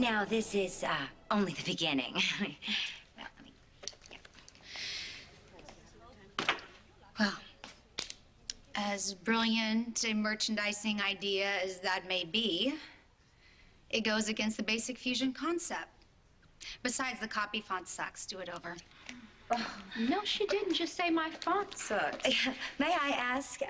Now, this is only the beginning. Well, as brilliant a merchandising idea as that may be, it goes against the basic fusion concept. Besides, the copy font sucks. Do it over. Oh, no, she didn't just say my font sucks. May I ask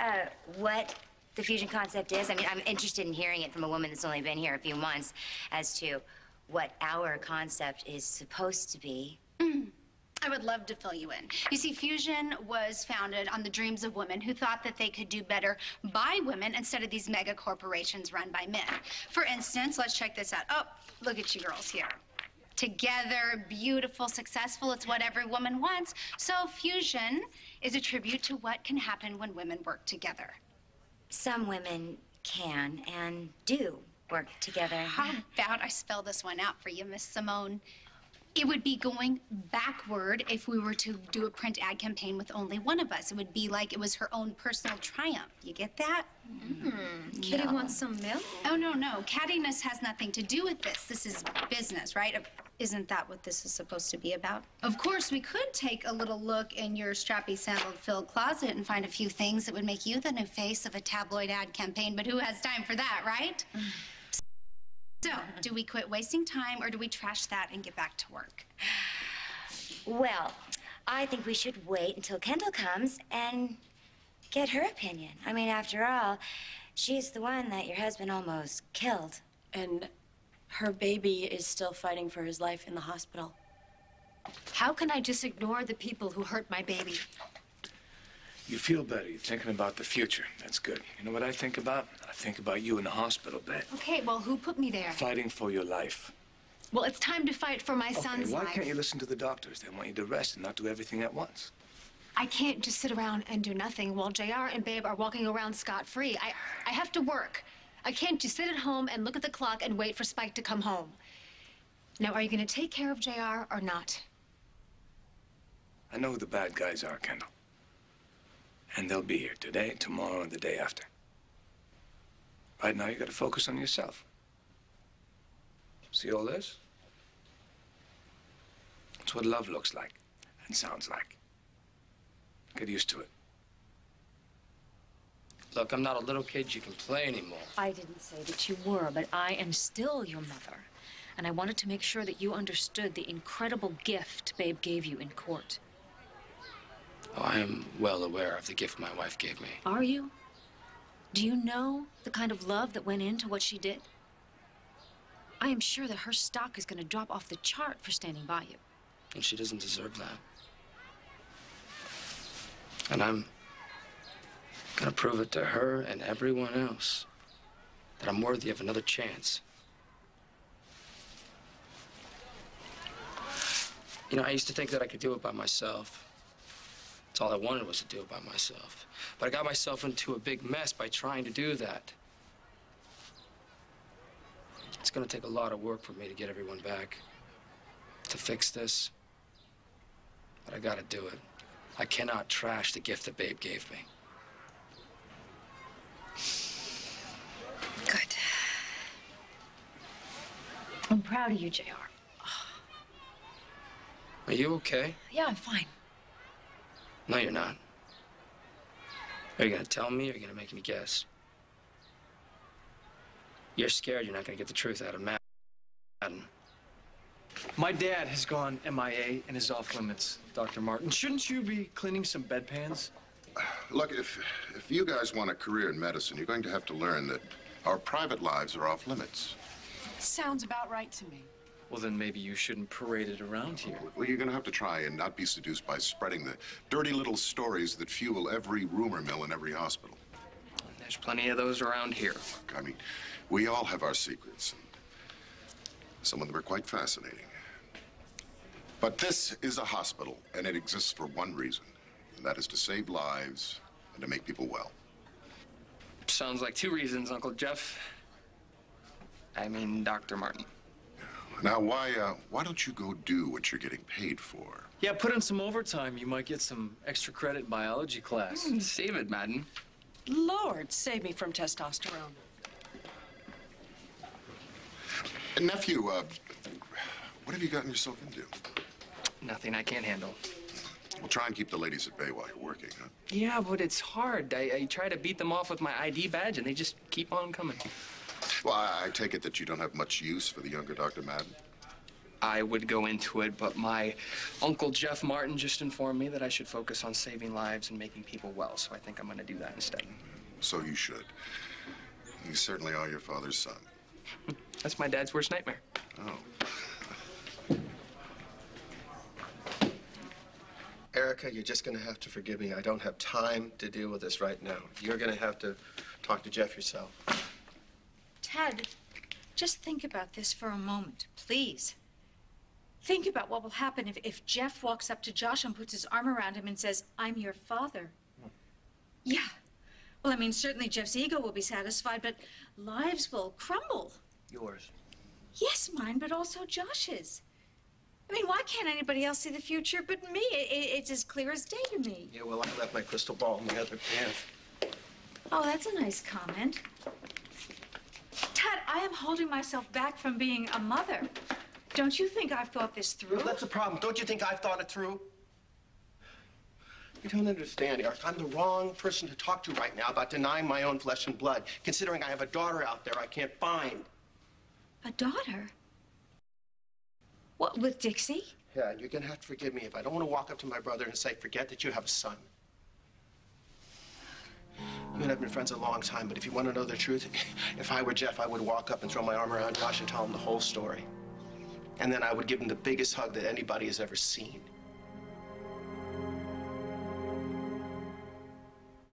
what the fusion concept is? I mean, I'm interested in hearing it from a woman that's only been here a few months as to what our concept is supposed to be. I would love to fill you in. You see, fusion was founded on the dreams of women who thought that they could do better by women instead of these mega corporations run by men. For instance, let's check this out. Oh, look at you girls here. Together, beautiful, successful, it's what every woman wants. So fusion is a tribute to what can happen when women work together. Some women can and do work together. How about I spell this one out for you, Miss Simone? It would be going backward if we were to do a print ad campaign with only one of us. It would be like it was her own personal triumph. You get that? Kitty wants some milk? Oh, no, no. Cattiness has nothing to do with this. This is business, right? Isn't that what this is supposed to be about? Of course, we could take a little look in your strappy sandal-filled closet and find a few things that would make you the new face of a tabloid ad campaign, but who has time for that, right? So, do we quit wasting time, or do we trash that and get back to work? Well, I think we should wait until Kendall comes and get her opinion. I mean, after all, she's the one that your husband almost killed. And her baby is still fighting for his life in the hospital. How can I just ignore the people who hurt my baby? You feel better. You're thinking about the future. That's good. You know what I think about? I think about you in the hospital bed. Okay, well, who put me there? Fighting for your life. Well, it's time to fight for my son's why life. can't you listen to the doctors? They want you to rest and not do everything at once. I can't just sit around and do nothing while JR and Babe are walking around scot-free. I have to work. I can't just sit at home and look at the clock and wait for Spike to come home. Now, are you going to take care of JR or not? I know who the bad guys are, Kendall. And they'll be here today, tomorrow, and the day after. Right now, you got to focus on yourself. See all this? That's what love looks like and sounds like. Get used to it. Look, I'm not a little kid you can play anymore. I didn't say that you were, but I am still your mother. And I wanted to make sure that you understood the incredible gift Babe gave you in court. Oh, I am well aware of the gift my wife gave me. Are you? Do you know the kind of love that went into what she did? I am sure that her stock is going to drop off the chart for standing by you. And she doesn't deserve that. And I'm gonna prove it to her and everyone else that I'm worthy of another chance. You know, I used to think that I could do it by myself. That's all I wanted was to do it by myself. But I got myself into a big mess by trying to do that. It's gonna take a lot of work for me to get everyone back, to fix this. But I gotta do it. I cannot trash the gift that Babe gave me. Good. I'm proud of you, JR. Are you okay? Yeah, I'm fine. No, you're not. Are you gonna tell me or are you gonna make me guess? You're scared you're not gonna get the truth out of Madden. My dad has gone MIA and is off limits, Dr. Martin. Shouldn't you be cleaning some bedpans? Look, if you guys want a career in medicine, you're going to have to learn that our private lives are off limits. Sounds about right to me. Well, then maybe you shouldn't parade it around here. Well, you're going to have to try and not be seduced by spreading the dirty little stories that fuel every rumor mill in every hospital. There's plenty of those around here. Look, I mean, we all have our secrets. Some of them are quite fascinating. But this is a hospital, and it exists for one reason, and that is to save lives and to make people well. Sounds like two reasons, Uncle Jeff. I mean, Dr. Martin. Now, why don't you go do what you're getting paid for? Yeah, put in some overtime. You might get some extra credit in biology class. Save it, Madden. Lord, save me from testosterone. Nephew, what have you gotten yourself into? Nothing I can't handle. Well, try and keep the ladies at bay while you're working, huh? Yeah, but it's hard. I try to beat them off with my ID badge, and they just keep on coming. Well, I take it that you don't have much use for the younger Dr. Madden? I would go into it, but my Uncle Jeff Martin just informed me that I should focus on saving lives and making people well, so I think I'm going to do that instead. So you should. You certainly are your father's son. That's my dad's worst nightmare. Oh. Erica, you're just going to have to forgive me. I don't have time to deal with this right now. You're going to have to talk to Jeff yourself. Ted, just think about this for a moment, please. Think about what will happen if Jeff walks up to Josh and puts his arm around him and says, I'm your father. Yeah. Well, I mean, certainly Jeff's ego will be satisfied, but lives will crumble. Yours. Yes, mine, but also Josh's. I mean, why can't anybody else see the future but me? It's as clear as day to me. Yeah, well, I left my crystal ball in the other pants. Oh, that's a nice comment. Ted, I am holding myself back from being a mother. Don't you think I've thought this through? Well, that's the problem. Don't you think I've thought it through? You don't understand, Eric. I'm the wrong person to talk to right now about denying my own flesh and blood, considering I have a daughter out there I can't find. A daughter? What, with Dixie? Yeah, and you're gonna have to forgive me if I don't want to walk up to my brother and say, forget that you have a son. You and I have been friends a long time, but if you want to know the truth, if I were Jeff, I would walk up and throw my arm around Josh and tell him the whole story. And then I would give him the biggest hug that anybody has ever seen.